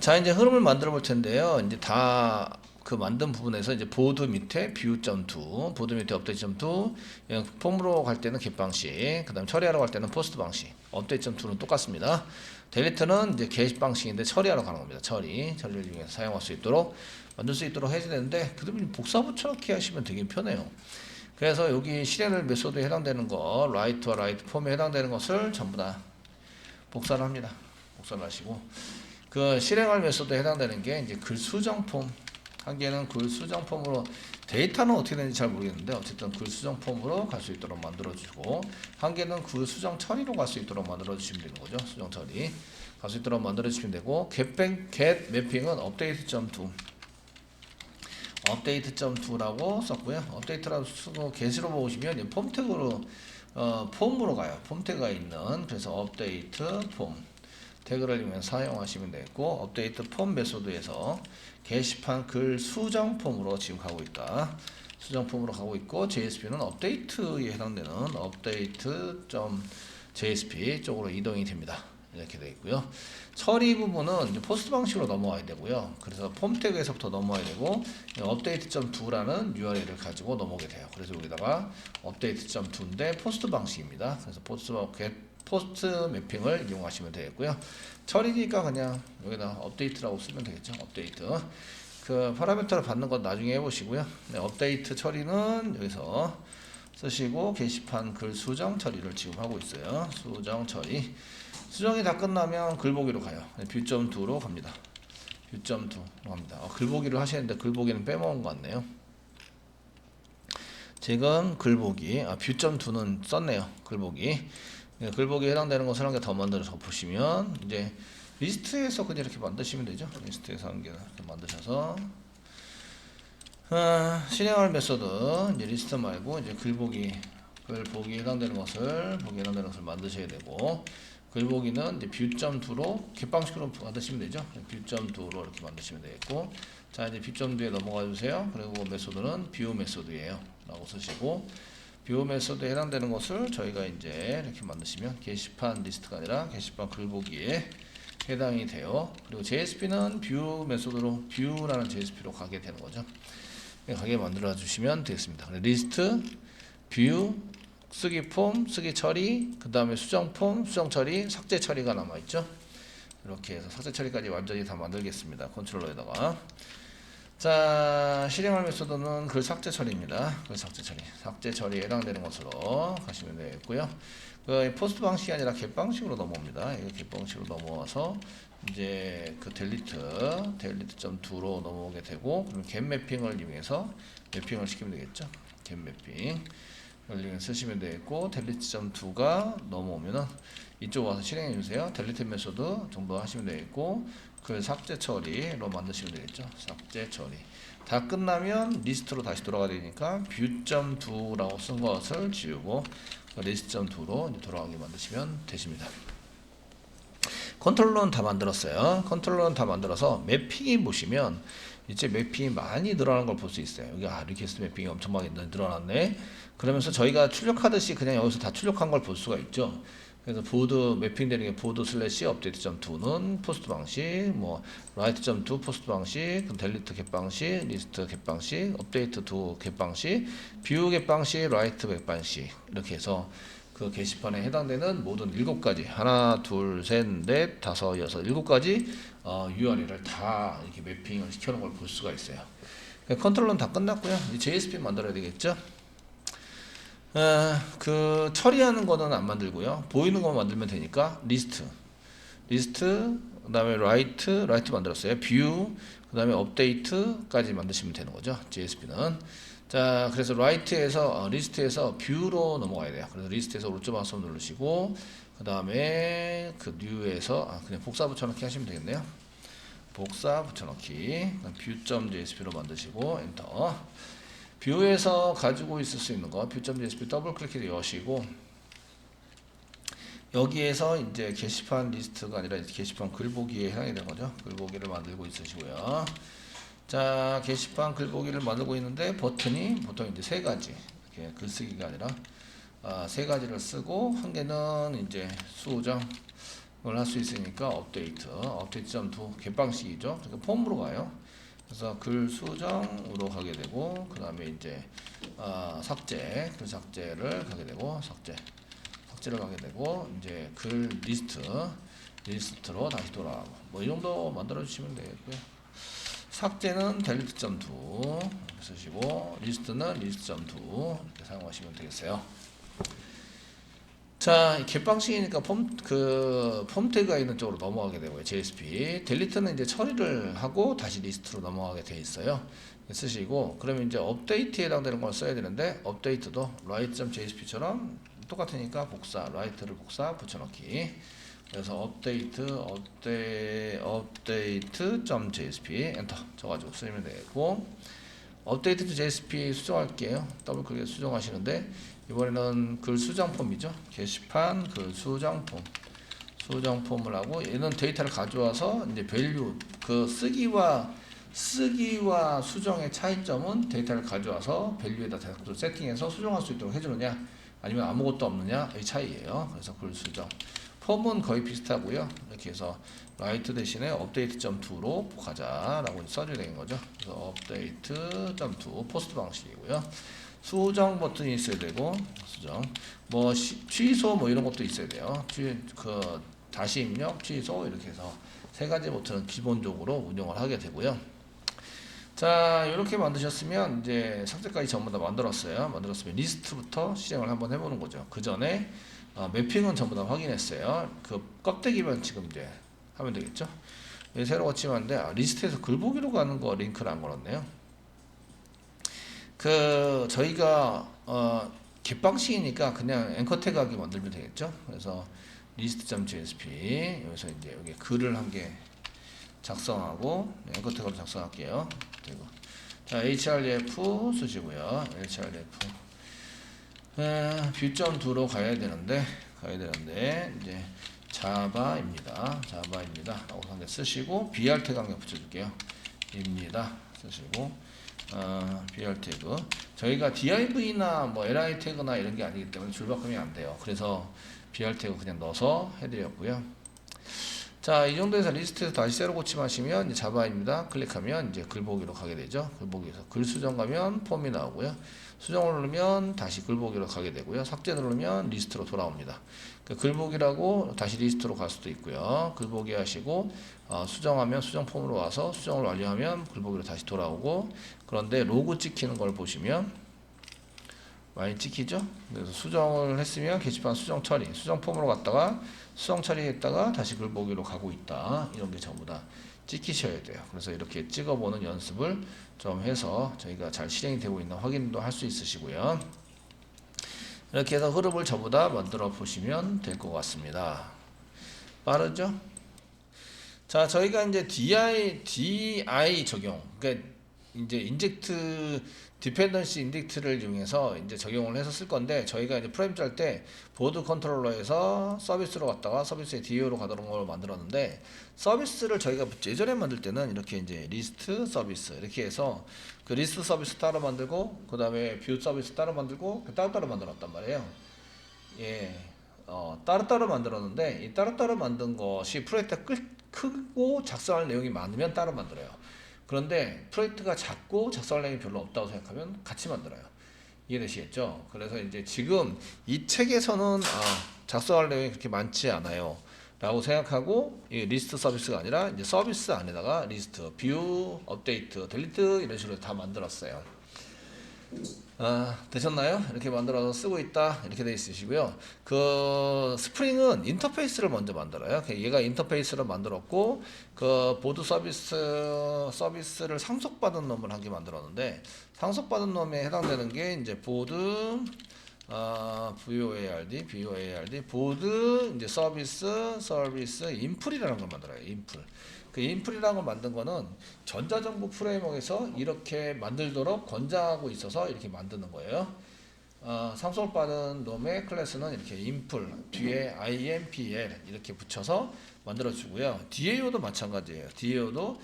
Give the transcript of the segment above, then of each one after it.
자, 이제 흐름을 만들어 볼 텐데요. 이제 다 그 만든 부분에서 이제 보드 밑에 view.to, 보드 밑에 update.to, 폼으로 갈 때는 get 방식, 그 다음에 처리하러 갈 때는 post 방식, update.to는 똑같습니다. 델리트는 이제 get 방식인데 처리하러 가는 겁니다. 처리를 이용해서 사용할 수 있도록, 만들 수 있도록 해야 되는데, 그러면 복사 붙여넣기 하시면 되게 편해요. 그래서 여기 실행을 메소드에 해당되는 거, write와 write 폼에 해당되는 것을 전부 다 복사를 합니다. 복사를 하시고, 그 실행할 메소드에 해당되는 게 이제 글 수정 폼, 한 개는 글 수정 폼으로, 데이터는 어떻게 되는지 잘 모르겠는데 어쨌든 글 수정 폼으로 갈 수 있도록 만들어주고, 한 개는 글 수정 처리로 갈 수 있도록 만들어주시면 되는 거죠. 수정 처리 갈 수 있도록 만들어주시면 되고, get 매핑은 update.to, update.to라고 썼고요. update라고 쓰고 get으로 보시면 폼 태그로 폼으로 가요. 폼 태그가 있는, 그래서 update 폼 태그를 이용해서 사용하시면 되겠고, 업데이트 폼 메소드에서 게시판 글 수정 폼으로 지금 가고 있다. 수정 폼으로 가고 있고, JSP는 업데이트에 해당되는 update.jsp 쪽으로 이동이 됩니다. 이렇게 되어 있고요. 처리 부분은 이제 포스트 방식으로 넘어와야 되고요. 그래서 폼 태그에서부터 넘어와야 되고, update.to라는 URL을 가지고 넘어오게 돼요. 그래서 여기다가 update.to인데 포스트 방식입니다. 그래서 포스트 매핑을 이용하시면 되겠고요. 처리니까 그냥 여기다 업데이트라고 쓰면 되겠죠. 업데이트. 그 파라미터를 받는 건 나중에 해보시고요. 네, 업데이트 처리는 여기서 쓰시고, 게시판 글 수정 처리를 지금 하고 있어요. 수정 처리. 수정이 다 끝나면 글보기로 가요. 네, 뷰.2로 갑니다. 뷰.2로 갑니다. 글보기를 하시는데 글보기는 빼먹은 것 같네요. 지금 글보기, 뷰.2는 썼네요. 글보기. 글보기에 해당되는 것을 한 개 더 만들어서 보시면, 이제 리스트에서 그냥 이렇게 만드시면 되죠. 리스트에서 한 개 이렇게 만드셔서, 실행할 메소드, 이제 리스트 말고 이제 글보기에 해당되는 것을, 보기에 해당되는 것을 만드셔야 되고, 글보기는 이제 뷰.2로 갯방식으로 만드시면 되죠. 뷰.2로 이렇게 만드시면 되겠고, 자, 이제 뷰.2에 넘어가 주세요. 그리고 메소드는 뷰 메소드예요 라고 쓰시고, 뷰 메소드에 해당되는 것을 저희가 이제 이렇게 만드시면 게시판 리스트가 아니라 게시판 글보기에 해당이 돼요. 그리고 JSP는 뷰 메소드로, 뷰라는 JSP로 가게 되는 거죠. 가게 만들어 주시면 되겠습니다. 리스트, 뷰, 쓰기 폼, 쓰기 처리, 그 다음에 수정 폼, 수정 처리, 삭제 처리가 남아있죠. 이렇게 해서 삭제 처리까지 완전히 다 만들겠습니다. 컨트롤러에다가. 자, 실행할 메소드는 글 삭제 처리입니다. 글 삭제 처리. 삭제 처리에 해당되는 것으로 가시면 되겠고요. 그 포스트 방식이 아니라 get 방식으로 넘어옵니다. 이거 get 방식으로 넘어와서 이제 그 delete.to로 넘어오게 되고, 그럼 get 매핑을 이용해서 매핑을 시키면 되겠죠. get 매핑. 이걸 쓰시면 되겠고, delete.to가 넘어오면은 이쪽 와서 실행해 주세요. delete 메소드 정도 하시면 되겠고, 그 삭제 처리로 만드시면 되겠죠. 삭제 처리 다 끝나면 리스트로 다시 돌아가야 되니까 view.to라고 쓴 것을 지우고 list.to로 돌아가게 만드시면 되십니다. 컨트롤러는 다 만들었어요. 컨트롤러는 다 만들어서 매핑이 보시면 이제 매핑이 많이 늘어나는 걸 볼 수 있어요. 여기 리퀘스트 매핑이 엄청 많이 늘어났네. 그러면서 저희가 출력하듯이 그냥 여기서 다 출력한 걸 볼 수가 있죠. 그래서 보드 매핑되는 게 보드 슬래시 업데이트.to는 포스트 방식, 뭐 write.to 포스트 방식, 델리트 get 방식, 리스트 get 방식, 업데이트 to get 방식, 뷰 get 방식, write get 방식, 이렇게 해서 그 게시판에 해당되는 모든 7가지, 하나, 둘, 셋, 넷, 다섯, 여섯, 7가지 URL을 다 이렇게 매핑을 시켜놓은 걸 볼 수가 있어요. 컨트롤은 다 끝났고요. 이제 JSP 만들어야 되겠죠. 그 처리하는 거는 안 만들고요. 보이는 것만 만들면 되니까 리스트, 그 다음에 write 만들었어요. view, 그 다음에 update까지 만드시면 되는 거죠. JSP는. 자, 그래서 write에서 리스트에서 view로 넘어가야 돼요. 그래서 리스트에서 오른쪽 마우스 누르시고, 그 다음에 그 new에서 그냥 복사 붙여넣기 하시면 되겠네요. 복사 붙여넣기, view.jsp로 만드시고 엔터. 뷰에서 가지고 있을 수 있는 거, view.jsp 더블 클릭해서 여시고, 여기에서 이제 게시판 리스트가 아니라 게시판 글보기에 해당이 되는 거죠. 글보기를 만들고 있으시고요. 자, 게시판 글보기를 만들고 있는데 버튼이 보통 이제 3가지, 이렇게 글쓰기가 아니라 3가지를 쓰고, 한 개는 이제 수정, 걸 할 수 있으니까 업데이트.2 갯방식이죠. 그러니까 폼으로 가요. 그래서 글 수정으로 가게 되고 그 다음에 이제 삭제, 글 삭제를 가게 되고 삭제를 가게 되고 이제 글 리스트로 다시 돌아가고 뭐 이 정도 만들어 주시면 되겠고요. 삭제는 delete.2 쓰시고 리스트는 list.2 이렇게 사용하시면 되겠어요. 자, 갯방식이니까 폼 태그가 있는 쪽으로 넘어가게 되고요. JSP. 델리트는 이제 처리를 하고 다시 리스트로 넘어가게 돼 있어요. 쓰시고, 그러면 이제 업데이트에 해당되는 걸 써야 되는데, 업데이트도 write.jsp처럼 똑같으니까 write를 복사 붙여넣기. 그래서 update.jsp 엔터 쳐가지고 쓰시면 되고, update.jsp 수정할게요. 더블 클릭 수정하시는데, 이번에는 글 수정 폼이죠. 게시판 글 수정 폼을 하고 얘는 데이터를 가져와서 이제 밸류 그 쓰기와 수정의 차이점은 데이터를 가져와서 밸류에다 세팅해서 수정할 수 있도록 해주느냐 아니면 아무것도 없느냐의 차이예요. 그래서 글 수정 폼은 거의 비슷하고요. 이렇게 해서 write 대신에 update.2로 가자라고 써줘야 되는 거죠. 그래서 update.2 포스트 방식이고요. 수정 버튼이 있어야 되고 수정 뭐 취소 뭐 이런 것도 있어야 돼요. 다시 입력 취소 이렇게 해서 세 가지 버튼은 기본적으로 운영을 하게 되고요. 자, 이렇게 만드셨으면 이제 삭제까지 전부 다 만들었으면 리스트부터 시행을 한번 해보는 거죠. 그 전에 매핑은 전부 다 확인했어요. 그 껍데기만 지금 이제 하면 되겠죠. 새로 고침하는데 리스트에서 글 보기로 가는 거 링크를 안 걸었네요. 저희가 갯방식이니까 그냥 앵커 태그 하게 만들면 되겠죠. 그래서 list.jsp 여기서 이제 여기 글을 한 개 작성하고 앵커 태그로 작성할게요. 그리고 자 href 쓰시고요. href view.2로 가야 되는데 이제 자바입니다. 라고 상대 쓰시고 br 태그 한 개 붙여줄게요. 입니다 쓰시고 BR 태그 저희가 div나 뭐 li 태그나 이런 게 아니기 때문에 줄바꿈이 안 돼요. 그래서 BR 태그 그냥 넣어서 해드렸고요. 자, 이 정도에서 리스트에서 다시 새로 고침하시면 이제 자바입니다. 클릭하면 이제 글보기로 가게 되죠. 글보기에서 글 수정 가면 폼이 나오고요. 수정을 누르면 다시 글보기로 가게 되고요. 삭제 누르면 리스트로 돌아옵니다. 글보기라고 다시 리스트로 갈 수도 있고요. 글보기 하시고 수정하면 수정 폼으로 와서 수정을 완료하면 글보기로 다시 돌아오고 그런데 로그 찍히는 걸 보시면 많이 찍히죠. 그래서 수정을 했으면 게시판 수정 처리, 수정 폼으로 갔다가 수정 처리했다가 다시 글보기로 가고 있다. 이런 게 전부 다 찍히셔야 돼요. 그래서 이렇게 찍어보는 연습을 좀 해서 저희가 잘 실행이 되고 있는 확인도 할 수 있으시고요. 이렇게 해서 흐름을 전부 다 만들어 보시면 될 것 같습니다. 빠르죠? 자, 저희가 이제 DI 적용, 그러니까 이제 인젝트 디펜던시 인젝트를 이용해서 이제 적용을 해서 쓸 건데 저희가 이제 프레임 짤 때 보드 컨트롤러에서 서비스로 갔다가 서비스의 DAO로 가도록 걸 만들었는데 서비스를 저희가 예전에 만들 때는 이렇게 이제 리스트 서비스 이렇게 해서 그 리스트 서비스 따로 만들고 그 다음에 뷰 서비스 따로 만들고 따로따로 만들었단 말이에요. 예, 따로따로 만들었는데 이 따로따로 만든 것이 프로젝트가 크고 작성할 내용이 많으면 따로 만들어요. 그런데 프로젝트가 작고 작성할 내용이 별로 없다고 생각하면 같이 만들어요. 이해되시겠죠? 그래서 이제 지금 이 책에서는 작성할 내용이 그렇게 많지 않아요. 라고 생각하고 이 리스트 서비스가 아니라 이제 서비스 안에다가 리스트, 뷰, 업데이트, 델리트 이런 식으로 다 만들었어요. 되셨나요? 이렇게 만들어서 쓰고 있다 이렇게 돼 있으시고요. 그 스프링은 인터페이스를 먼저 만들어요. 얘가 인터페이스를 만들었고 그 보드 서비스를 상속받은 놈을 한 개 만들었는데 상속받은 놈에 해당되는 게 이제 보드 VOARD 보드 이제 서비스 인풀이라는 걸 만들어요. 인풀. 그 인풀이라는 걸 만든 거는 전자정보 프레임워크에서 이렇게 만들도록 권장하고 있어서 이렇게 만드는 거예요. 상속을 받은 놈의 클래스는 이렇게 인풀 뒤에 IMPL 이렇게 붙여서 만들어주고요. DAO도 마찬가지예요. DAO도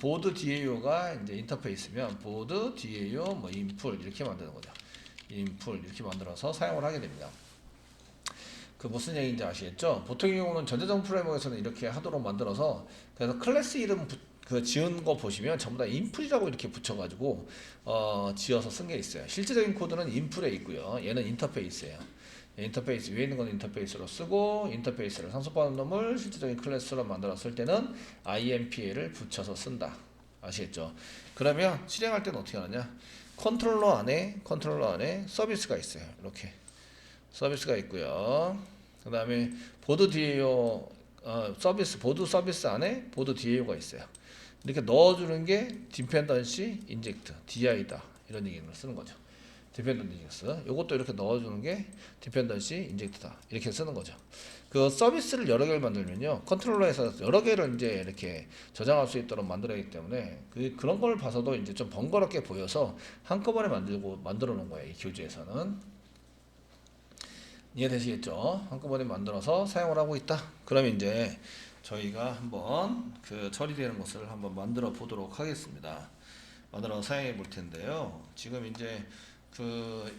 보드 DAO가 이제 인터페이스면 보드 DAO 뭐 인풀 이렇게 만드는 거죠. 인풀 이렇게 만들어서 사용을 하게 됩니다. 그 무슨 얘기인지 아시겠죠? 보통의 경우는 전자정보 프레임워크에서는 이렇게 하도록 만들어서 그래서 클래스 이름 그 지은 거 보시면 전부 다 인풀이라고 이렇게 붙여가지고 지어서 쓴 게 있어요. 실제적인 코드는 인풀에 있고요. 얘는 인터페이스예요. 인터페이스 위에 있는 건 인터페이스로 쓰고 인터페이스를 상속받은 놈을 실제적인 클래스로 만들었을 때는 IMPA를 붙여서 쓴다. 아시겠죠? 그러면 실행할 때는 어떻게 하느냐? 컨트롤러 안에 서비스가 있어요. 이렇게 서비스가 있고요. 그 다음에 보드 DAO 보드 서비스 안에 보드 DAO가 있어요. 이렇게 넣어주는 게 디펜던시 인젝트 DI다 이런 얘기를 쓰는 거죠. 디펜던시 인젝트. 이것도 이렇게 넣어주는 게 디펜던시 인젝트다 이렇게 쓰는 거죠. 그 서비스를 여러 개를 만들면요, 컨트롤러에서 여러 개를 이제 이렇게 저장할 수 있도록 만들어야 하기 때문에 그런 걸 봐서도 이제 좀 번거롭게 보여서 한꺼번에 만들어 놓은 거예요. 이 교재에서는. 이해되시겠죠? 한꺼번에 만들어서 사용을 하고 있다. 그러면 이제 저희가 한번 그 처리되는 것을 한번 만들어 보도록 하겠습니다. 만들어 사용해 볼 텐데요. 지금 이제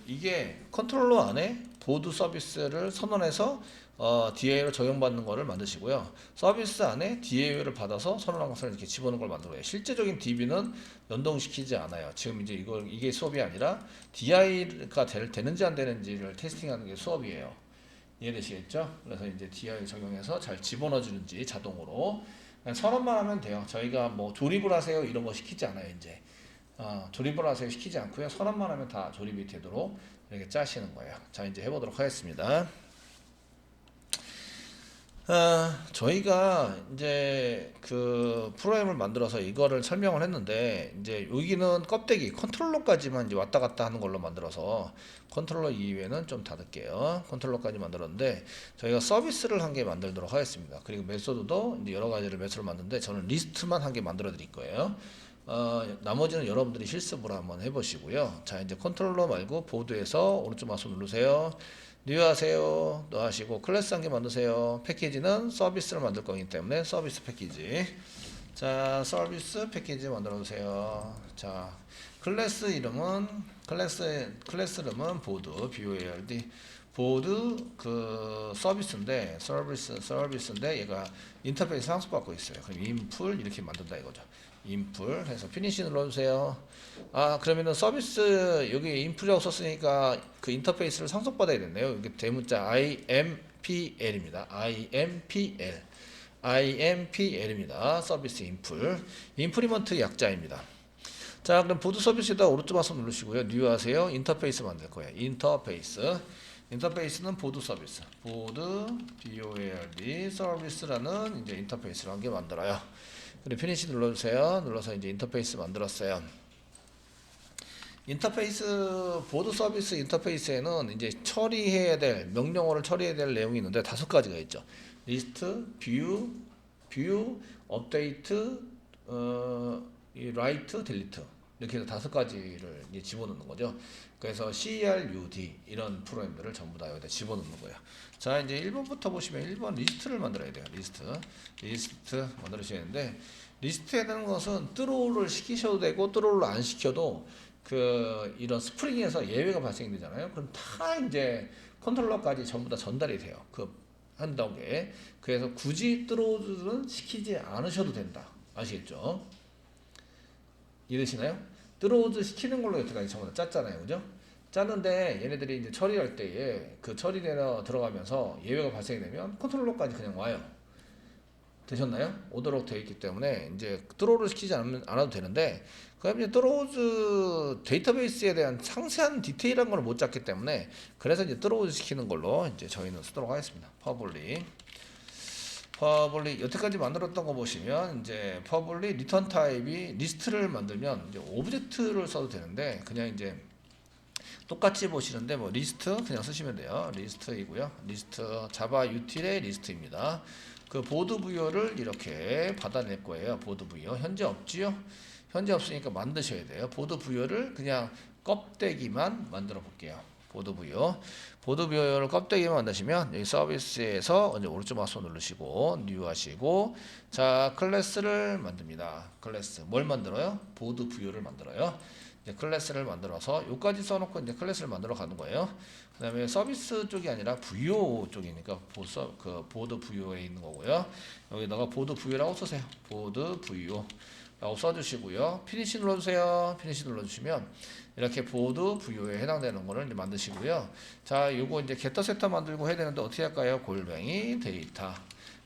이게 컨트롤러 안에 보드 서비스를 선언해서 DAO로 적용받는 거를 만드시고요. 서비스 안에 DAO를 받아서 선언한 것을 이렇게 집어넣는 걸 만들어요. 실제적인 DB는 연동시키지 않아요. 지금 이제 이게 수업이 아니라 DI가 되는지 안 되는지를 테스팅하는 게 수업이에요. 이해되시겠죠? 그래서 이제 DI 적용해서 잘 집어넣어 주는지 자동으로 그냥 선언만 하면 돼요. 저희가 뭐 조립을 하세요 이런 거 시키지 않아요. 이제 조립을 하세요 시키지 않고요. 선언만 하면 다 조립이 되도록 이렇게 짜시는 거예요. 자, 이제 해보도록 하겠습니다. 저희가 이제 그 프로그램을 만들어서 이거를 설명을 했는데, 이제 여기는 껍데기 컨트롤러까지만 이제 왔다 갔다 하는 걸로 만들어서 컨트롤러 이외에는 좀 닫을게요. 컨트롤러까지 만들었는데 저희가 서비스를 한 개 만들도록 하겠습니다. 그리고 메소드도 이제 여러 가지를 메소드를 만드는데 저는 리스트만 한 개 만들어 드릴 거예요. 나머지는 여러분들이 실습으로 한번 해보시고요. 자, 이제 컨트롤러 말고 보드에서 오른쪽 마우스 누르세요. 뉴 하세요. 너 하시고 클래스 한 개 만드세요. 패키지는 서비스를 만들 거기 때문에 서비스 패키지. 자, 서비스 패키지 만들어 주세요. 자, 클래스 이름은 보드 BOARD 보드 그 서비스인데 얘가 인터페이스 상속받고 있어요. 그럼 인풀 이렇게 만든다 이거죠. 인풀 해서 피니시 눌러주세요. 그러면은 서비스 여기 인풀이라고 썼으니까 그 인터페이스를 상속받아야 됐네요. 여기 대문자 IMPL입니다. IMPL입니다. 서비스 인프리먼트 약자입니다. 자, 그럼 보드 서비스에다 오른쪽 마우스 누르시고요. 뉴 하세요. 인터페이스 만들 거예요. 인터페이스는 보드 서비스. 보드 BOARD 서비스라는 이제 인터페이스를 한 개 만들어요. 그리고 피니시 눌러주세요. 눌러서 이제 인터페이스 만들었어요. 보드 서비스 인터페이스에는 이제 명령어를 처리해야 될 내용이 있는데 5가지가 있죠. 리스트, 뷰, 업데이트, 라이트, 딜리트. 이렇게 해서 5가지를 이제 집어넣는 거죠. 그래서 CRUD 이런 프로그램들을 전부 다 여기다 집어넣는 거예요. 자, 이제 1번부터 보시면 1번 리스트를 만들어야 돼요. 리스트 만들어야 되는데, 리스트에 되는 것은 트로우를 시키셔도 되고 트로우를 안 시켜도 이런 스프링에서 예외가 발생되잖아요. 그럼 다 이제 컨트롤러까지 전부 다 전달이 돼요. 한다고 게. 그래서 굳이 트로우는 시키지 않으셔도 된다. 아시겠죠? 이해되시나요? 트로우즈 시키는 걸로 여태까지 전부 다 짰잖아요. 그죠? 짰는데 얘네들이 이제 처리할 때에 그 처리되어 들어가면서 예외가 발생이 되면 컨트롤러까지 그냥 와요. 되셨나요? 오도록 되어 있기 때문에 이제 트로우를 시키지 않아도 되는데, 그럼 이제 트로우즈 데이터베이스에 대한 상세한 디테일한 걸 못 잡기 때문에 그래서 이제 트로우즈 시키는 걸로 이제 저희는 쓰도록 하겠습니다. 퍼블릭 여태까지 만들었던 거 보시면 이제 퍼블릭 리턴 타입이 리스트를 만들면 이제 오브젝트를 써도 되는데, 그냥 이제 똑같이 보시는데 뭐 리스트 그냥 쓰시면 돼요. 리스트이고요. 리스트 자바 유틸의 리스트입니다. 그 보드 부여를 이렇게 받아낼 거예요. 보드 부여 현재 없지요. 현재 없으니까 만드셔야 돼요. 보드 부여를 그냥 껍데기만 만들어 볼게요. 보드 부여를 껍데기만 만드시면 여기 서비스에서 이제 오른쪽 마우스 누르시고 뉴 하시고, 자, 클래스를 만듭니다. 클래스 뭘 만들어요? 보드 부여를 만들어요. 이제 클래스를 만들어서 요까지 써놓고 이제 클래스를 만들어 가는 거예요. 그다음에 서비스 쪽이 아니라 VO 쪽이니까 보드 VO에 있는 거고요. 여기다가 보드 VO라고 쓰세요. 보드 VO 라고 써주시고요. 피니시 눌러주세요. 피니시 눌러주시면 이렇게 보드 VO에 해당되는 거를 이제 만드시고요. 자, 요거 이제 게터 세터 만들고 해야 되는데 어떻게 할까요? 골뱅이 데이터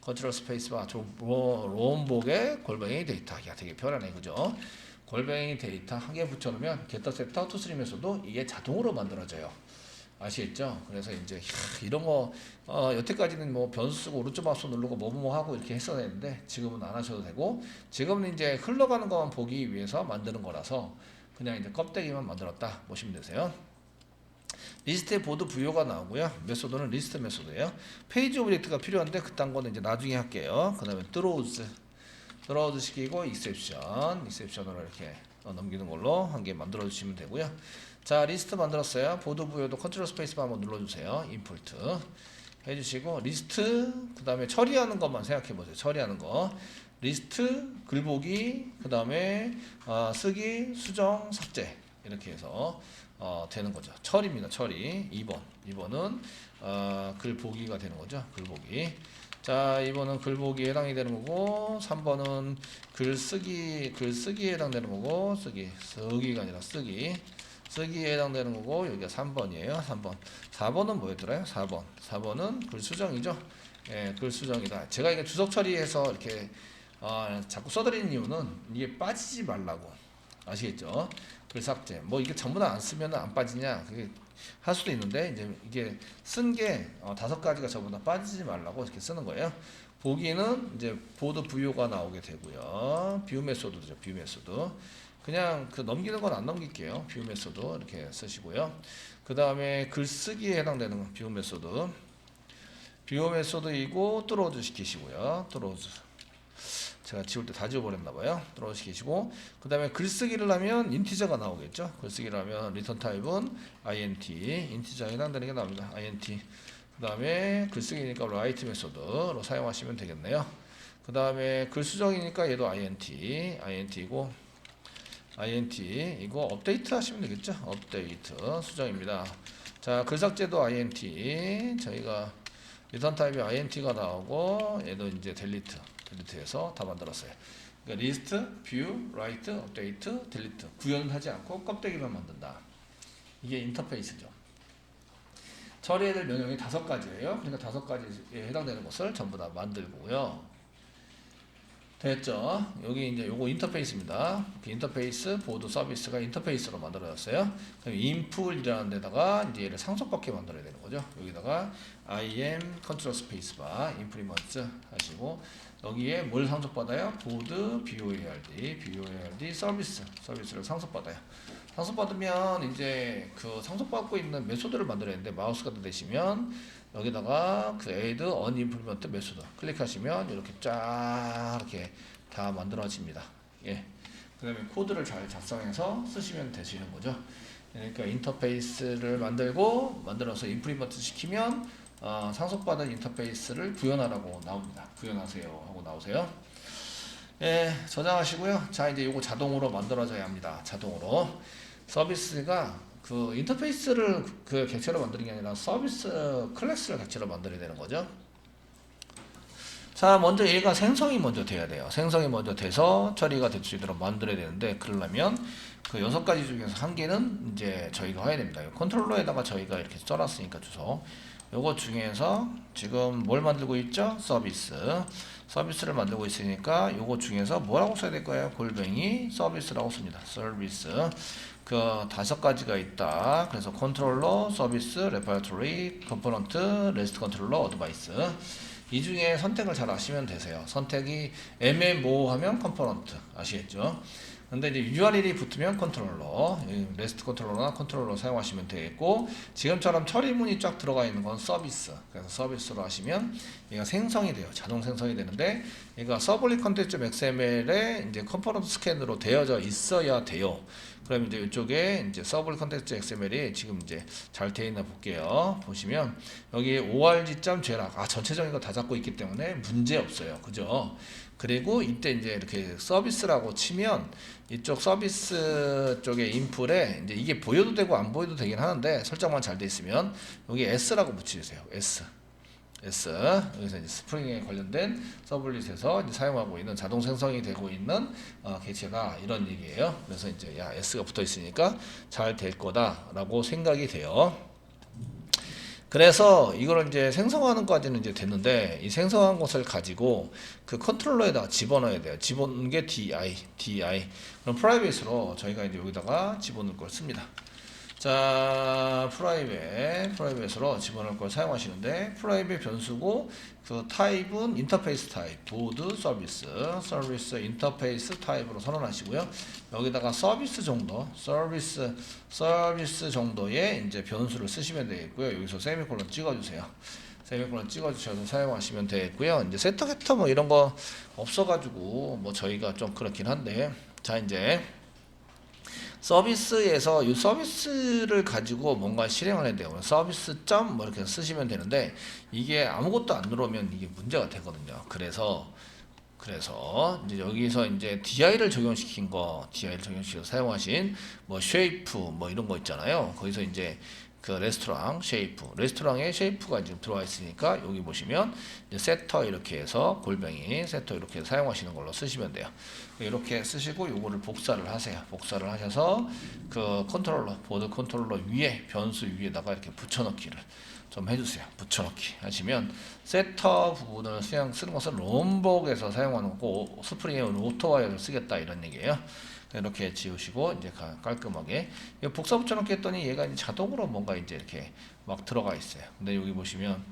컨트롤 스페이스바 롬복의 골뱅이 데이터. 야, 되게 편하네, 그죠? 골뱅이 데이터 한 개 붙여놓으면 게터 세터 투스림에서도 이게 자동으로 만들어져요. 아시겠죠? 그래서 이제 이런 거 여태까지는 뭐 변수 쓰고 오른쪽 마우스 누르고 뭐뭐 하고 이렇게 했어야 되는데 지금은 안 하셔도 되고, 지금은 이제 흘러가는 것만 보기 위해서 만드는 거라서 그냥 이제 껍데기만 만들었다 보시면 되세요. 리스트에 보드 VO가 나오고요. 메소드는 리스트 메소드예요. 페이지 오브젝트가 필요한데 그딴 거는 이제 나중에 할게요. 그 다음에 throws 시키고 exception으로 이렇게 넘기는 걸로 한 개 만들어 주시면 되고요. 자, 리스트 만들었어요. 보드 VO도 컨트롤 스페이스바 한번 눌러주세요. 임포트 해주시고 리스트, 그 다음에 처리하는 것만 생각해 보세요. 처리하는 거 리스트, 글보기, 그 다음에 쓰기, 수정, 삭제 이렇게 해서 되는 거죠. 처리입니다. 처리. 2번은 글보기가 되는 거죠. 글보기. 자, 2번은 글보기에 해당이 되는 거고, 3번은 글쓰기에 해당되는 거고, 쓰기가 아니라 쓰기에 해당되는 거고, 여기가 3번이에요. 3번. 4번은 뭐였더라요? 4번은 글수정이죠. 예, 글수정이다. 제가 이게 주석 처리해서 이렇게 자꾸 써드리는 이유는 이게 빠지지 말라고. 아시겠죠? 글삭제. 뭐 이게 전부 다 안 쓰면 안 빠지냐? 그게 할 수도 있는데, 이제 이게 쓴 게 5가지가 전부 다 빠지지 말라고 이렇게 쓰는 거예요. 보기는 이제 보드 VO가 나오게 되고요. 뷰 메소드죠. 뷰 메소드. 그냥 그 넘기는 건 안 넘길게요. 뷰 메소드 이렇게 쓰시고요. 그 다음에 글쓰기에 해당되는 뷰 메소드. 뷰 메소드이고 뚜로즈 시키시고요. 뚜로즈. 제가 지울 때 다 지워버렸나봐요. 뚜로즈 시키시고, 그 다음에 글쓰기를 하면 인티저가 나오겠죠. 글쓰기를 하면 리턴 타입은 int, 인티저에 해당되는 게 나옵니다. int. 그 다음에 글쓰기니까 write 메소드로 사용하시면 되겠네요. 그 다음에 글수정이니까 얘도 int이고, 이거 업데이트 하시면 되겠죠. 업데이트 수정입니다. 자, 글삭제도 int, 저희가 리턴 타입이 int가 나오고, 얘도 이제 델리트해서 다 만들었어요. 그러니까 리스트, 뷰, 라이트, 업데이트, 델리트. 구현은 하지 않고 껍데기만 만든다. 이게 인터페이스죠. 처리해야 될 명령이 5가지예요. 그러니까 5가지에 해당되는 것을 전부 다 만들고요. 됐죠? 여기 이제 요거 인터페이스입니다. 인터페이스 보드 서비스가 인터페이스로 만들어졌어요. 그럼 인풋이라는 데다가 이제 얘를 상속받게 만들어야 되는 거죠. 여기다가 im 컨트롤 스페이스바 인프리먼트 하시고, 여기에 뭘 상속받아요? 보드 BOARD 서비스를 상속받아요. 상속받으면 이제 그 상속받고 있는 메소드를 만들어야 되는데, 마우스가 되시면 여기다가 그 add unimplement 메소드 클릭하시면 이렇게 쫙 이렇게 다 만들어집니다. 예. 그다음에 코드를 잘 작성해서 쓰시면 되시는 거죠. 그러니까 인터페이스를 만들어서 임플리먼트 시키면 상속받은 인터페이스를 구현하라고 나옵니다. 구현하세요 하고 나오세요. 예, 저장하시고요. 자, 이제 이거 자동으로 만들어져야 합니다. 자동으로. 서비스가 그 인터페이스를 그 객체로 만드는 게 아니라 서비스 클래스를 객체로 만들어야 되는 거죠. 자, 먼저 얘가 생성이 먼저 돼야 돼요. 생성이 먼저 돼서 처리가 될 수 있도록 만들어야 되는데, 그러려면 그 6가지 중에서 한 개는 이제 저희가 해야 됩니다. 컨트롤러에다가 저희가 이렇게 써놨으니까 주소. 요거 중에서 지금 뭘 만들고 있죠? 서비스를 만들고 있으니까 요거 중에서 뭐라고 써야 될 거예요? 골뱅이 서비스라고 씁니다. 서비스. 그 5가지가 있다. 그래서 컨트롤러, 서비스, 레퍼토리, 컴포넌트, 레스트 컨트롤러, 어드바이스. 이 중에 선택을 잘 하시면 되세요. 선택이 애매모호하면 컴포넌트. 아시겠죠? 근데 이제 URL이 붙으면 컨트롤러, 레스트 컨트롤러나 컨트롤러 사용하시면 되겠고, 지금처럼 처리문이 쫙 들어가 있는 건 서비스. 그래서 서비스로 하시면 얘가 생성이 돼요. 자동 생성이 되는데, 얘가 서블릿 컨텐츠 XML에 이제 컴포넌트 스캔으로 되어져 있어야 돼요. 그럼 이제 이쪽에 이제 서블릿 컨텐츠 XML이 지금 이제 잘 되어 있나 볼게요. 보시면 여기 org.j락 전체적인 거 다 잡고 있기 때문에 문제 없어요. 그죠? 그리고 이때 이제 이렇게 서비스라고 치면 이쪽 서비스 쪽에 인풀에 이제 이게 보여도 되고 안 보여도 되긴 하는데 설정만 잘 돼 있으면 여기 S라고 붙이세요. S. 여기서 이제 스프링에 관련된 서블릿에서 이제 사용하고 있는 자동 생성이 되고 있는 객체가 이런 얘기예요. 그래서 이제 야 S가 붙어 있으니까 잘 될 거다라고 생각이 돼요. 그래서 이걸 이제 생성하는 것까지는 이제 됐는데 이 생성한 것을 가지고 그 컨트롤러에다가 집어넣어야 돼요. 집어넣는 게 DI. 그럼 프라이빗으로 저희가 이제 여기다가 집어넣을 걸 씁니다. 자, 프라이빗으로 집어넣을 걸 사용하시는데 프라이빗 변수고 그 타입은 인터페이스 타입, 보드 서비스 인터페이스 타입으로 선언하시고요. 여기다가 서비스 정도의 이제 변수를 쓰시면 되겠고요. 여기서 세미콜론 찍어주세요. 세미콜론 찍어주셔서 사용하시면 되겠고요. 이제 세터 벡터 뭐 이런 거 없어가지고 뭐 저희가 좀 그렇긴 한데 자 이제 서비스에서 이 서비스를 가지고 뭔가 실행을 해야 돼요. 서비스 점 뭐 이렇게 쓰시면 되는데 이게 아무것도 안 들어오면 이게 문제가 되거든요. 그래서 이제 여기서 이제 DI를 적용시켜서 사용하신 뭐 쉐이프 뭐 이런 거 있잖아요. 거기서 이제 그 레스토랑의 쉐이프가 지금 들어와 있으니까 여기 보시면 이제 세터 이렇게 해서 골뱅이 세터 이렇게 해서 사용하시는 걸로 쓰시면 돼요. 이렇게 쓰시고 요거를 복사를 하세요. 복사를 하셔서 그 보드 컨트롤러 위에 변수 위에다가 이렇게 붙여넣기를 좀 해주세요. 붙여넣기 하시면 세터 부분을 쓰는 것은 롬복에서 사용하는 거고 스프링에 오토와이어를 쓰겠다 이런 얘기예요. 이렇게 지우시고 이제 깔끔하게 복사 붙여넣기 했더니 얘가 이제 자동으로 뭔가 이제 이렇게 막 들어가 있어요. 근데 여기 보시면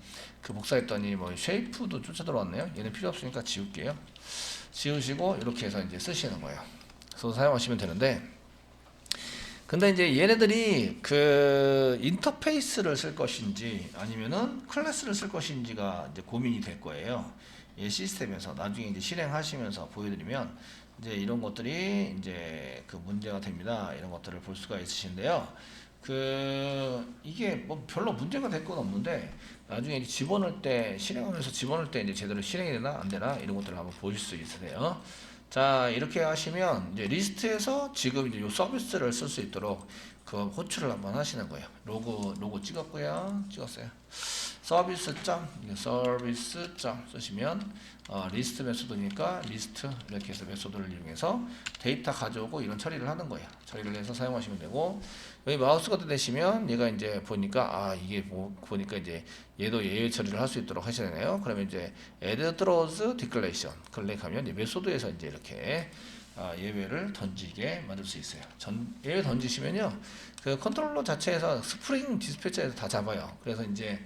그 복사했더니 뭐 쉐이프도 쫓아 들어왔네요. 얘는 필요 없으니까 지울게요. 지우시고 이렇게 해서 이제 쓰시는 거예요. 그래서 사용하시면 되는데 근데 이제 얘네들이 그 인터페이스를 쓸 것인지 아니면은 클래스를 쓸 것인지가 이제 고민이 될 거예요. 이 시스템에서 나중에 이제 실행하시면서 보여드리면 이제 이런 것들이 이제 그 문제가 됩니다. 이런 것들을 볼 수가 있으신데요. 이게 뭐 별로 문제가 될 건 없는데 나중에 집어넣을 때 실행하면서 집어넣을 때 이제 제대로 실행이 되나 안 되나 이런 것들을 한번 보실 수 있으세요. 자 이렇게 하시면 이제 리스트에서 지금 이제 요 서비스를 쓸 수 있도록 그 호출을 한번 하시는 거예요. 로고 찍었어요. 서비스 점 쓰시면 리스트 메소드니까 리스트 이렇게 해서 메소드를 이용해서 데이터 가져오고 이런 처리를 하는 거예요. 처리를 해서 사용하시면 되고 여기 마우스가 되시면 얘가 이제 보니까 이게 보니까 이제 얘도 예외 처리를 할 수 있도록 하셔야 되네요. 그러면 이제 add throws declaration 클릭하면 이제 메소드에서 이제 이렇게 예외를 던지게 만들 수 있어요. 예외 던지시면요 그 컨트롤러 자체에서 스프링 디스패처에서 다 잡아요. 그래서 이제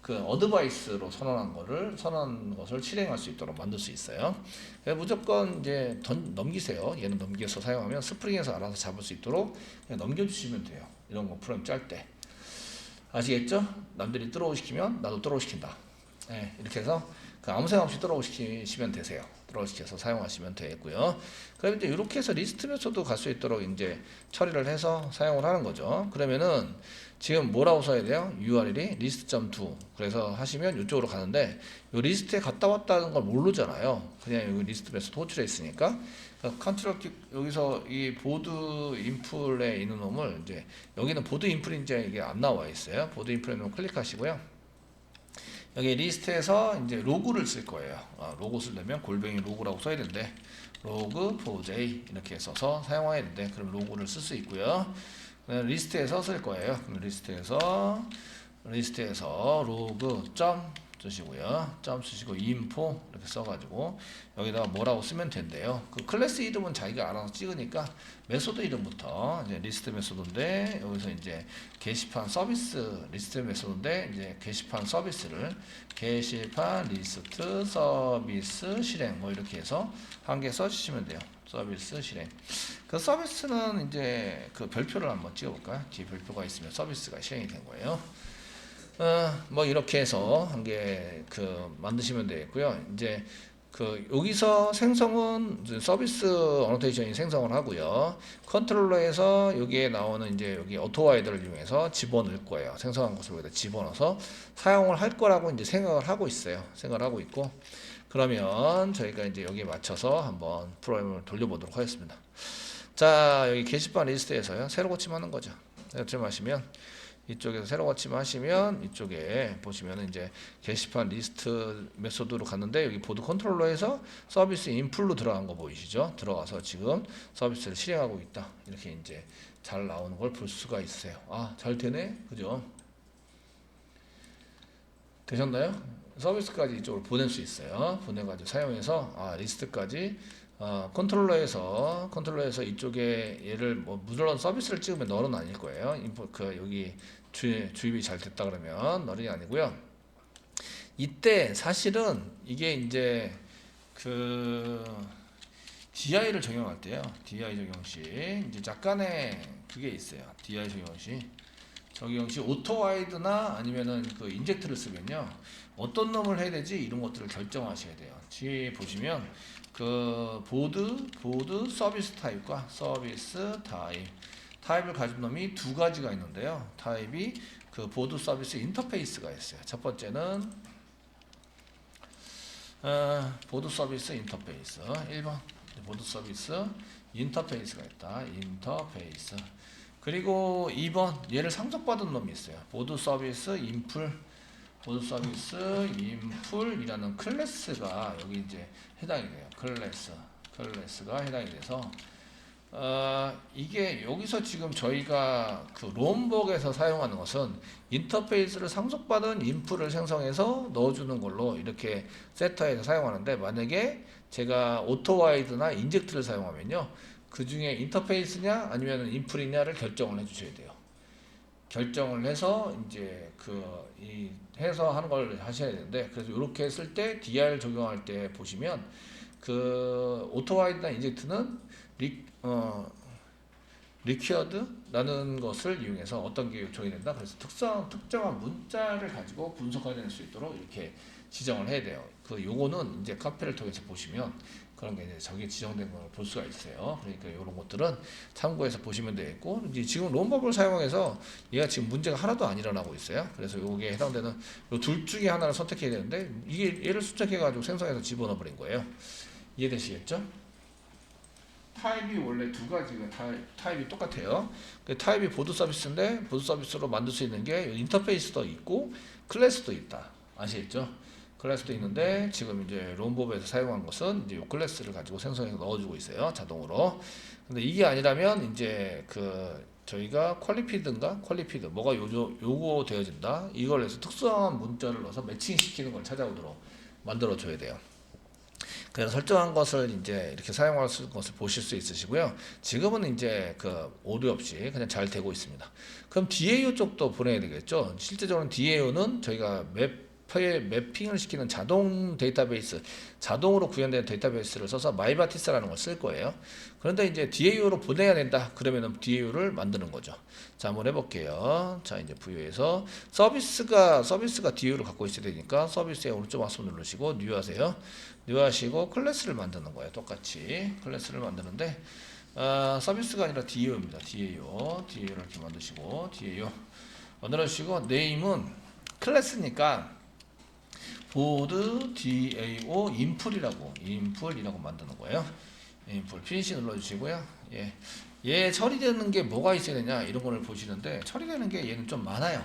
그 어드바이스로 선언한 것을 실행할 수 있도록 만들 수 있어요. 무조건 이제 넘기세요. 얘는 넘겨서 사용하면 스프링에서 알아서 잡을 수 있도록 그냥 넘겨주시면 돼요. 이런 거 프로그램 짤 때. 아시겠죠? 남들이 뚫어오 시키면 나도 뚫어오 시킨다. 네, 이렇게 해서 그 아무 생각 없이 뚫어오 시키시면 되세요. 뚫어오 시켜서 사용하시면 되겠고요. 그럼 이제 이렇게 해서 리스트 메소드 갈 수 있도록 이제 처리를 해서 사용을 하는 거죠. 그러면은 지금 뭐라고 써야 돼요? URL이 list.to 그래서 하시면 이쪽으로 가는데 이 리스트에 갔다 왔다는 걸 모르잖아요. 그냥 여기 리스트 메소드 호출해 있으니까 컨트롤 여기서 이 보드 인풀에 있는 놈을 이제 여기는 보드 인풀이 이제 이게 안 나와 있어요. 보드 인풀에 있는 놈 클릭하시고요. 여기 리스트에서 이제 로그를 쓸 거예요. 로그 쓰려면 골뱅이 로그라고 써야 되는데 로그 포j 이렇게 써서 사용해야 되는데 그럼 로그를 쓸 수 있고요. 리스트에서 쓸 거예요. 리스트에서 로그 점 쓰시고요. 점 쓰시고 info 이렇게 써가지고 여기다가 뭐라고 쓰면 된대요. 그 클래스 이름은 자기가 알아서 찍으니까 메소드 이름부터 이제 리스트 메소드인데 여기서 이제 게시판 서비스 리스트 메소드인데 이제 게시판 서비스를 게시판 리스트 서비스 실행 뭐 이렇게 해서 한 개 써주시면 돼요. 서비스 실행. 그 서비스는 이제 그 별표를 한번 찍어볼까요? 뒤에 별표가 있으면 서비스가 실행이 된 거예요. 뭐 이렇게 해서 한 개 그 만드시면 되겠고요. 이제 그 여기서 생성은 서비스 어노테이션이 생성을 하고요. 컨트롤러에서 여기에 나오는 이제 여기 오토와이드를 이용해서 집어넣을 거예요. 생성한 것을 여기다 집어넣어서 사용을 할 거라고 이제 생각을 하고 있어요. 생각을 하고 있고 그러면 저희가 이제 여기에 맞춰서 한번 프로그램을 돌려보도록 하겠습니다. 자, 여기 게시판 리스트에서요, 새로 고침하는 거죠. 새로 고침하시면 이쪽에서 새로 고침하시면 이쪽에 보시면 이제 게시판 리스트 메소드로 갔는데, 여기 보드 컨트롤러에서 서비스 인풀로 들어간 거 보이시죠? 들어가서 지금 서비스를 실행하고 있다, 이렇게 이제 잘 나오는 걸 볼 수가 있어요. 아, 잘 되네, 그죠? 되셨나요? 서비스까지 이쪽으로 보낼 수 있어요. 보내가지고 사용해서 리스트까지 컨트롤러에서 이쪽에 얘를 뭐 물론 서비스를 찍으면 널은 아닐 거예요. 인포 여기 주입이 잘 됐다 그러면 널이 아니고요. 이때 사실은 이게 이제 그 DI를 적용할 때요. DI 적용 시 이제 약간의 그게 있어요. DI 적용 시 오토와이드나 아니면은 그 인젝트를 쓰면요, 어떤 놈을 해야 되지 이런 것들을 결정하셔야 돼요. 뒤에 보시면 그 보드 서비스 타입과 서비스 타입을 가진 놈이 두 가지가 있는데요. 타입이 그 보드 서비스 인터페이스가 있어요. 첫 번째는 보드 서비스 인터페이스 1번 보드 서비스 인터페이스가 있다. 인터페이스. 그리고 2번 얘를 상속받은 놈이 있어요. 보드 서비스 인풀이라는 클래스가 여기 이제 해당이 돼요. 클래스가 해당이 돼서 이게 여기서 지금 저희가 그 롬복에서 사용하는 것은 인터페이스를 상속받은 인풀을 생성해서 넣어주는 걸로 이렇게 세터에서 사용하는데, 만약에 제가 오토와이드나 인젝트를 사용하면요, 그 중에 인터페이스냐 아니면 인풀이냐를 결정을 해주셔야 돼요. 결정을 해서 이제 해서 하는 걸 하셔야 되는데, 그래서 이렇게 했을 때 DI를 적용할 때 보시면 그 오토와이드나 인젝트는 리퀴어드라는 것을 이용해서 어떤 게 요청이 된다. 그래서 특정한 문자를 가지고 분석해낼 수 있도록 이렇게 지정을 해야 돼요. 요거는 이제 카페를 통해서 보시면 그런 게 이제 저게 지정된 걸 볼 수가 있어요. 그러니까 이런 것들은 참고해서 보시면 되겠고, 이제 지금 롬법을 사용해서 얘가 지금 문제가 하나도 안 일어나고 있어요. 그래서 요게 해당되는 요 둘 중에 하나를 선택해야 되는데, 이게 얘를 선택해가지고 생성해서 집어넣어 버린 거예요. 이해되시겠죠? 타입이 원래 두 가지가 타입이 똑같아요. 타입이 보드 서비스인데, 보드 서비스로 만들 수 있는 게 인터페이스도 있고 클래스도 있다. 아시겠죠? 클래스도 있는데 지금 이제 롬법에서 사용한 것은 이제 이 클래스를 가지고 생성해서 넣어주고 있어요, 자동으로. 근데 이게 아니라면 이제 저희가 퀄리피드 뭐가 요거 되어진다, 이걸 해서 특수한 문자를 넣어서 매칭시키는 걸 찾아오도록 만들어 줘야 돼요. 그래서 설정한 것을 이제 이렇게 사용할 것을 보실 수 있으시고요. 지금은 이제 오류 없이 그냥 잘 되고 있습니다. 그럼 DAO 쪽도 보내야 되겠죠. 실제적으로는 DAO는 저희가 매핑을 시키는 자동 데이터베이스, 자동으로 구현된 데이터베이스를 써서 마이바티스라는 걸 쓸 거예요. 그런데 이제 DAO로 보내야 된다 그러면은 DAO를 만드는 거죠. 자, 한번 해볼게요. 자, 이제 부여에서 서비스가 DAO를 갖고 있어야 되니까 서비스에 오른쪽 마우스 누르시고 뉴 하세요. 뉴 하시고 클래스를 만드는 거예요. 똑같이 클래스를 만드는데 서비스가 아니라 DAO입니다. DAO를 이렇게 만드시고 DAO 만들어주시고, 네임은 클래스니까 보드 DAO 인풀이라고 만드는 거예요. 인풀 피니시 눌러주시고요. 얘 처리되는 게 뭐가 있어야 되냐 이런 거를 보시는데, 처리되는 게 얘는 좀 많아요.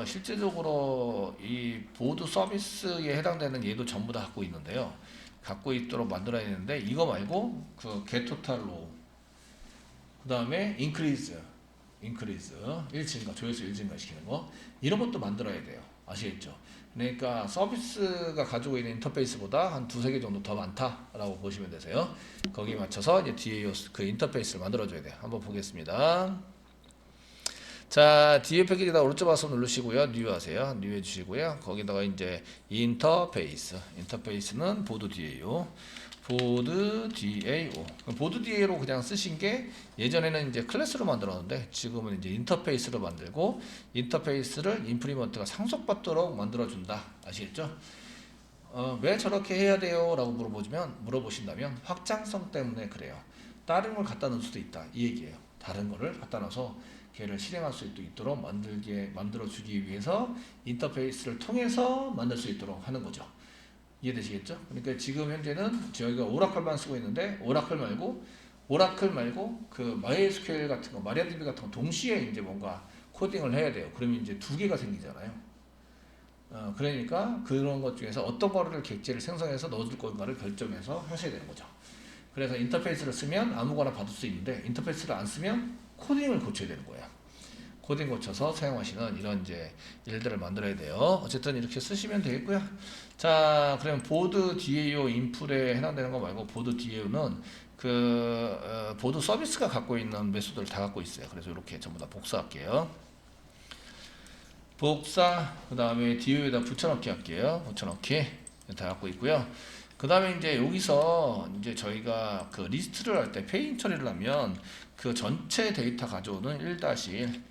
실제적으로 이 보드 서비스에 해당되는 얘도 전부 다 갖고 있는데요. 갖고 있도록 만들어야 되는데, 이거 말고 get total row, 그 다음에 increase 1증가, 조회수 1증가 시키는 거, 이런 것도 만들어야 돼요. 아시겠죠? 그러니까 서비스가 가지고 있는 인터페이스보다 한 두세 개 정도 더 많다라고 보시면 되세요. 거기에 맞춰서 이제 DAO 인터페이스를 만들어줘야 돼요. 한번 보겠습니다. 자, DAO 패키지에다 오른쪽 마우스 누르시고요. 뉴 하세요. 뉴 해주시고요. 거기다가 이제 인터페이스는 보드 DAO. 보드 DAO로 그냥 쓰신 게, 예전에는 이제 클래스로 만들었는데 지금은 이제 인터페이스로 만들고, 인터페이스를 인프리먼트가 상속받도록 만들어준다. 아시겠죠? 왜 저렇게 해야 돼요? 라고 물어보신다면 확장성 때문에 그래요. 다른 걸 갖다 넣을 수도 있다, 이 얘기예요. 다른 거를 갖다 넣어서 걔를 실행할 수 있도록 만들어주기 위해서 인터페이스를 통해서 만들 수 있도록 하는 거죠. 이해되시겠죠? 그러니까 지금 현재는 저희가 오라클만 쓰고 있는데 오라클 말고 그 MySQL 같은 거, 마리아DB 같은 거 동시에 이제 뭔가 코딩을 해야 돼요. 그러면 이제 두 개가 생기잖아요. 그러니까 그런 것 중에서 어떤 거를 객체를 생성해서 넣어줄 건가를 결정해서 하셔야 되는 거죠. 그래서 인터페이스를 쓰면 아무거나 받을 수 있는데 인터페이스를 안 쓰면 코딩을 고쳐야 되는 거예요. 코딩 고쳐서 사용하시는 이런 이제 일들을 만들어야 돼요. 어쨌든 이렇게 쓰시면 되겠고요. 자, 그럼 보드 DAO 인풀에 해당되는 거 말고 보드 DAO는 보드 서비스가 갖고 있는 메소드를 다 갖고 있어요. 그래서 이렇게 전부 다 복사할게요. 복사, 그 다음에 DAO에다 붙여넣기 할게요. 붙여넣기 다 갖고 있고요. 그 다음에 이제 여기서 이제 저희가 그 리스트를 할 때 페인 처리를 하면 그 전체 데이터 가져오는 1-1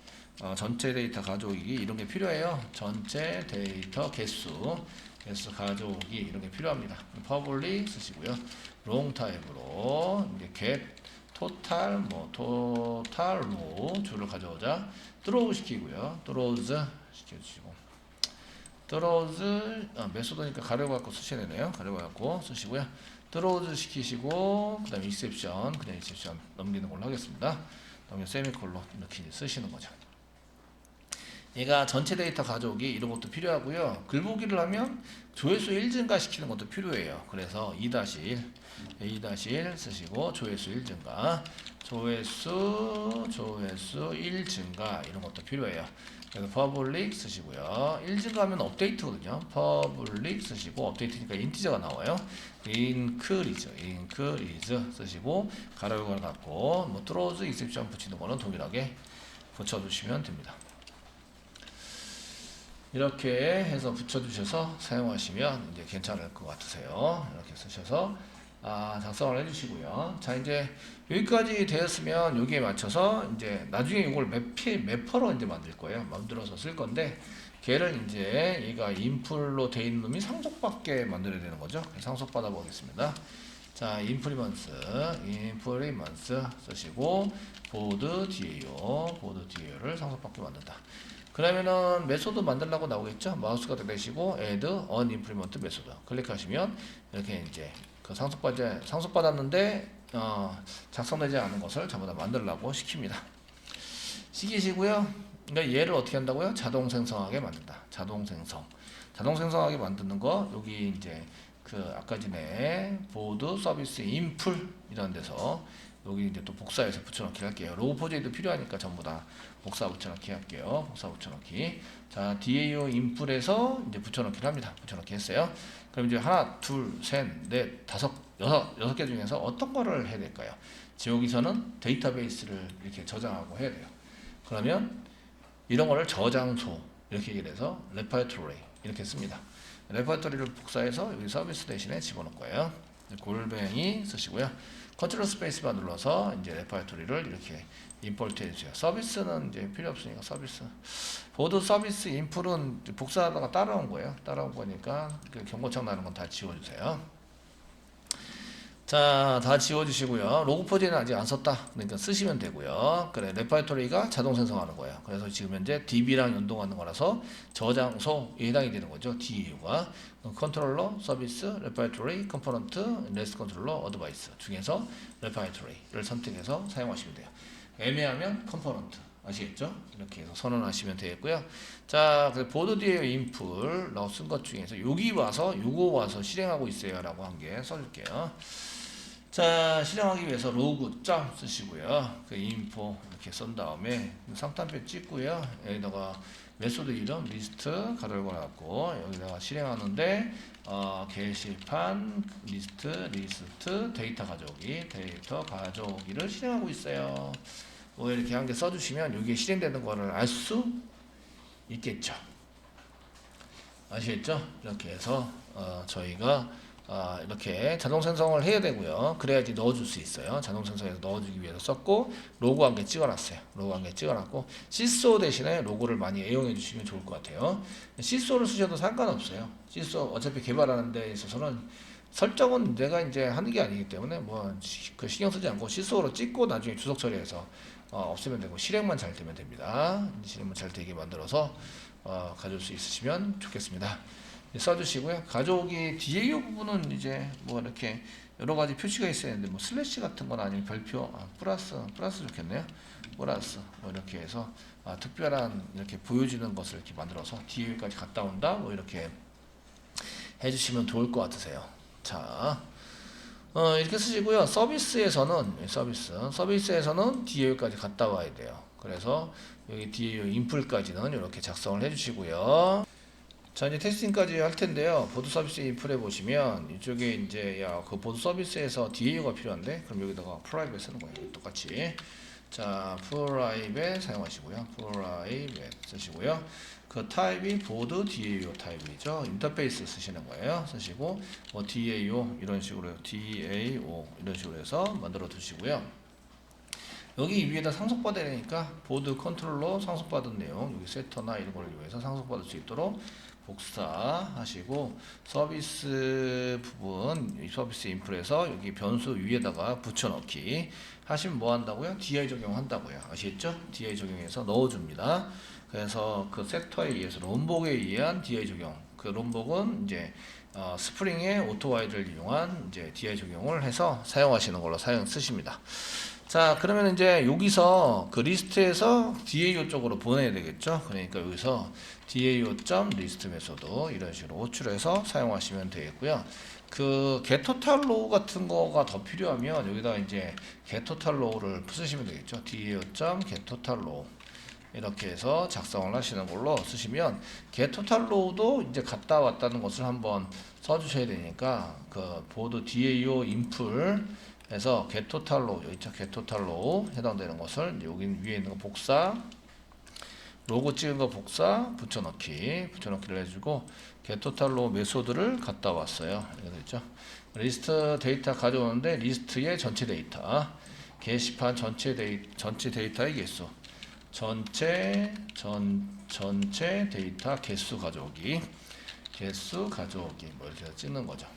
전체 데이터 가져오기 이런 게 필요해요. 전체 데이터 개수 가져오기 이런 게 필요합니다. public 쓰시고요. long 타입으로 이제 get total total row 줄을 가져오자. throw 시키고요. throws 시켜주시고 throws 메소드니까 가려고 갖고 쓰셔야 되네요. 가려고 갖고 쓰시고요. throws 시키시고 그다음에 exception 그냥 exception 넘기는 걸로 하겠습니다. 그다음에 세미콜론 이렇게 쓰시는 거죠. 얘가 전체 데이터 가져오기 이런 것도 필요하고요. 글보기를 하면 조회수 1 증가시키는 것도 필요해요. 그래서 2-1 쓰시고 조회수 1 증가 조회수 1 증가 이런 것도 필요해요. 그래서 public 쓰시고요. 1 증가하면 업데이트거든요. public 쓰시고 업데이트니까 인티저가 나와요. increase 쓰시고 가로열고 갖고 throws exception 붙이는 거는 동일하게 붙여주시면 됩니다. 이렇게 해서 붙여주셔서 사용하시면 이제 괜찮을 것 같으세요. 이렇게 쓰셔서 작성을 해주시고요. 자, 이제 여기까지 되었으면 여기에 맞춰서 이제 나중에 이걸 매퍼로 이제 만들 거예요. 만들어서 쓸 건데 걔를 이제 얘가 인풀로 돼 있는 놈이 상속받게 만들어야 되는 거죠. 상속받아 보겠습니다. 자, 인프리먼스 쓰시고 보드 DAO를 상속받게 만든다. 그러면은 메소드 만들라고 나오겠죠. 마우스가 되시고 add on implement 메소드 클릭하시면 이렇게 이제 그 상속받았는데 작성되지 않은 것을 전부 다 만들라고 시키시고요. 그러니까 얘를 어떻게 한다고요? 자동 생성하게 만든다. 자동 생성하게 만드는 거 여기 이제 그 아까 전에 보드 서비스 인풀 이런 데서 여기 이제 또 복사해서 붙여넣기 할게요. 로고 포즈에도 필요하니까 전부 다 복사 붙여넣기 할게요. 복사 붙여넣기. 자, DAO 인풀에서 이제 붙여넣기를 합니다. 붙여넣기 했어요. 그럼 이제 하나, 둘, 셋, 넷, 다섯, 여섯 개 중에서 어떤 거를 해야 될까요? 여기서는 데이터베이스를 이렇게 저장하고 해야 돼요. 그러면 이런 거를 저장소 이렇게 얘기를 해서 레퍼토리 이렇게 씁니다. 레퍼토리를 복사해서 여기 서비스 대신에 집어넣을 거예요. 골뱅이 쓰시고요. 컨트롤 스페이스바 눌러서 이제 레퍼토리를 이렇게 임포트 해주세요. 서비스는 이제 필요 없으니까 서비스. 보드 서비스 인풀은 복사하다가 따라온 거예요. 따라온 거니까 그 경고창 나는 건 다 지워주세요. 자, 다 지워주시고요. 로그 포즈는 아직 안 썼다. 그러니까 쓰시면 되고요. 그래, 레퍼토리가 자동 생성하는 거예요. 그래서 지금 현재 DB랑 연동하는 거라서 저장소에 해당이 되는 거죠. DAU가 컨트롤러, 서비스, 레퍼토리, 컴포넌트, 레스트 컨트롤러, 어드바이스 중에서 레퍼토리를 선택해서 사용하시면 돼요. 애매하면 컴포넌트 아시겠죠? 이렇게 해서 선언하시면 되겠고요. 자, 그래서 보드 DAO 인풀 쓴 것 중에서 여기 와서 요거 와서 실행하고 있어요라고 한 개 써줄게요. 자, 실행하기 위해서 로그 점 쓰시고요. 그 인포 이렇게 쓴 다음에 상단표 찍고요. 여기다가 메소드 이름 리스트 가로열고 놨고 여기다가 실행하는데 게시판 리스트 데이터 가져오기를 실행하고 있어요. 이렇게 한 개 써주시면 여기에 실행되는 거를 알 수 있겠죠. 아시겠죠? 이렇게 해서 저희가 이렇게 자동 생성을 해야 되고요. 그래야지 넣어줄 수 있어요. 자동 생성해서 넣어주기 위해서 썼고 로고 한 개 찍어놨어요. 로고 한 개 찍어놨고 시소 대신에 로고를 많이 애용해 주시면 좋을 것 같아요. 시소를 쓰셔도 상관없어요. 시소 어차피 개발하는 데 있어서는 설정은 내가 이제 하는 게 아니기 때문에 그 신경 쓰지 않고 시소로 찍고 나중에 주석 처리해서 없애면 되고 실행만 잘 되면 됩니다. 실행만 잘 되게 만들어서 가질 수 있으시면 좋겠습니다. 써주시고요. 가져오기 DAO 부분은 이제 뭐 이렇게 여러 가지 표시가 있어야 되는데 뭐 슬래시 같은 건 아니면 별표, 플러스 좋겠네요. 플러스 뭐 이렇게 해서 특별한 이렇게 보여지는 것을 이렇게 만들어서 DAO까지 갔다 온다 뭐 이렇게 해주시면 좋을 것 같으세요. 자, 이렇게 쓰시고요. 서비스에서는 DAO까지 갔다 와야 돼요. 그래서 여기 DAO 인풀까지는 이렇게 작성을 해주시고요. 자, 이제 테스팅까지 할 텐데요. 보드 서비스 인풀에 보시면 이쪽에 이제 그 보드 서비스에서 DAO가 필요한데 그럼 여기다가 프라이빗 쓰는 거예요. 똑같이. 자, 프라이빗 사용하시고요. 프라이빗 쓰시고요. 그 타입이 보드 DAO 타입이죠. 인터페이스 쓰시는 거예요. 쓰시고 뭐 DAO 이런 식으로 DAO 이런 식으로 해서 만들어 두시고요. 여기 위에다 상속받아야 되니까 보드 컨트롤러 상속받은 내용 여기 세터나 이런 걸 이용해서 상속받을 수 있도록 복사하시고 서비스 부분 서비스 인풀에서 여기 변수 위에다가 붙여넣기 하시면 뭐 한다고요? DI 적용한다고요. 아시겠죠? DI 적용해서 넣어줍니다. 그래서 그 섹터에 의해서 롬복에 의한 DI 적용. 그 롬복은 이제 스프링의 오토와이드를 이용한 이제 DI 적용을 해서 사용하시는 걸로 쓰십니다. 자, 그러면 이제 여기서 그 리스트에서 DAO 쪽으로 보내야 되겠죠. 그러니까 여기서 DAO.list 메소드 이런 식으로 호출해서 사용하시면 되겠고요. 그 getTotal 같은 거가 더 필요하면 여기다 이제 getTotal를 쓰시면 되겠죠. DAO.getTotal 이렇게 해서 작성을 하시는 걸로 쓰시면 getTotal도 이제 갔다 왔다는 것을 한번 써주셔야 되니까 그 보드 DAO 인풀 해서 getTotal로 여기 있죠. getTotal로 해당되는 것을 여기 위에 있는 거 복사 로고 찍은 거 복사 붙여넣기를 해주고 getTotal로 메소드를 갖다 왔어요. 이렇게 됐죠. 리스트 데이터 가져오는데 리스트의 전체 데이터 게시판 전체 데이터의 개수 전체 데이터 개수 가져오기 뭐 이렇게 찍는 거죠.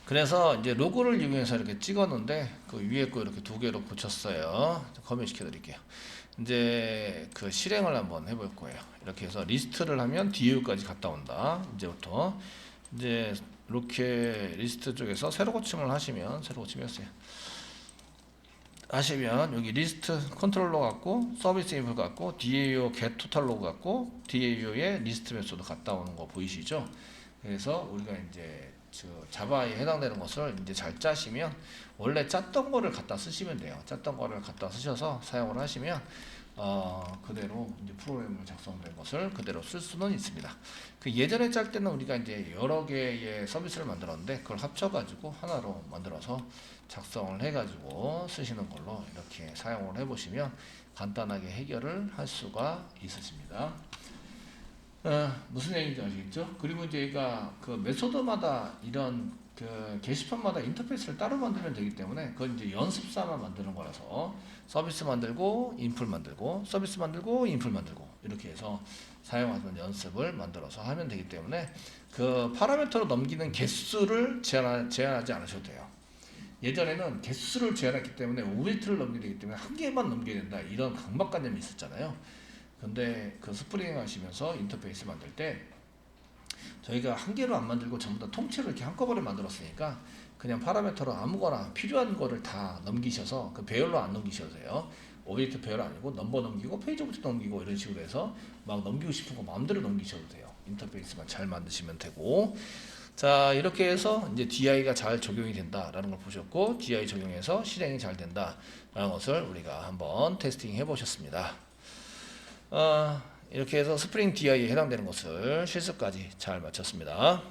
그래서 이제 로고를 이용해서 이렇게 찍었는데 그 위에 거 이렇게 두 개로 붙였어요. 커밋 시켜드릴게요. 이제 그 실행을 한번 해볼 거예요. 이렇게 해서 리스트를 하면 DAO까지 갔다 온다. 이제부터 이제 이렇게 리스트 쪽에서 새로 고침을 하시면 여기 리스트 컨트롤러 갖고 서비스 인풀 갖고 DAO getTotal 로그 갖고 DAO의 리스트 메소드 갔다 오는 거 보이시죠? 그래서 우리가 이제 자바에 해당되는 것을 이제 잘 짜시면 원래 짰던 거를 갖다 쓰시면 돼요. 짰던 거를 갖다 쓰셔서 사용을 하시면 그대로 이제 프로그램을 작성된 것을 그대로 쓸 수는 있습니다. 그 예전에 짤 때는 우리가 이제 여러 개의 서비스를 만들었는데 그걸 합쳐가지고 하나로 만들어서 작성을 해가지고 쓰시는 걸로 이렇게 사용을 해보시면 간단하게 해결을 할 수가 있으십니다. 무슨 얘기인지 아시겠죠? 그리고 이제 얘가 그 메소드마다 이런 그 게시판마다 인터페이스를 따로 만들면 되기 때문에 그건 이제 연습사만 만드는 거라서 서비스 만들고 인풀 만들고 서비스 만들고 인풀 만들고 이렇게 해서 사용하는 연습을 만들어서 하면 되기 때문에 그 파라미터로 넘기는 개수를 제한하지 않으셔도 돼요. 예전에는 개수를 제한했기 때문에 오비트를 넘기게 되기 때문에 한 개만 넘겨야 된다 이런 강박관념이 있었잖아요. 근데 그 스프링 하시면서 인터페이스 만들 때 저희가 한 개로 안 만들고 전부 다 통째로 이렇게 한꺼번에 만들었으니까 그냥 파라미터로 아무거나 필요한 거를 다 넘기셔서 그 배열로 안 넘기셔도 돼요. 오브젝트 배열 아니고 넘버 넘기고 페이지 오브젝트 넘기고 이런 식으로 해서 막 넘기고 싶은 거 마음대로 넘기셔도 돼요. 인터페이스만 잘 만드시면 되고. 자, 이렇게 해서 이제 DI가 잘 적용이 된다라는 걸 보셨고 DI 적용해서 실행이 잘 된다라는 것을 우리가 한번 테스팅 해보셨습니다. 이렇게 해서 스프링 DI에 해당되는 것을 실습까지 잘 마쳤습니다.